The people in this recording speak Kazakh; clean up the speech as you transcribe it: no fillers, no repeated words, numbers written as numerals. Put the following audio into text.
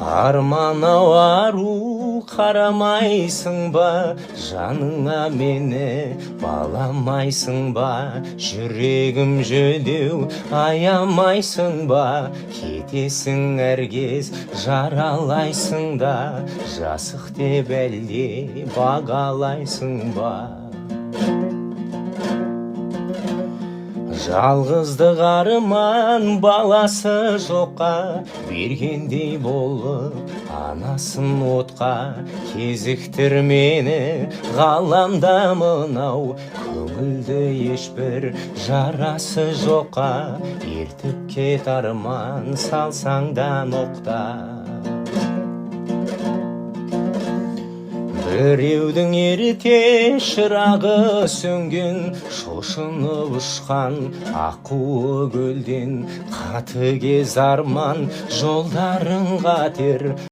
Арман-ау ару қарамайсың ба, жаныңа мені баламайсың ба, жүрегім жүдеу аямайсың ба, кетесің әркез жаралайсың да, жасық деп әлде бағалайсың ба. Жалғыздық арман баласы жоққа бергендей болып, анасын отқа кезіктір мені ғаламда мынау, көңілді ешбір жарасы жоққа ертіп кет арман салсаң да ноқта. Біреудің ерте шырағы сөнген, шошынып ұшқан аққуы көлден, қатыгез арман жолдарың қатер.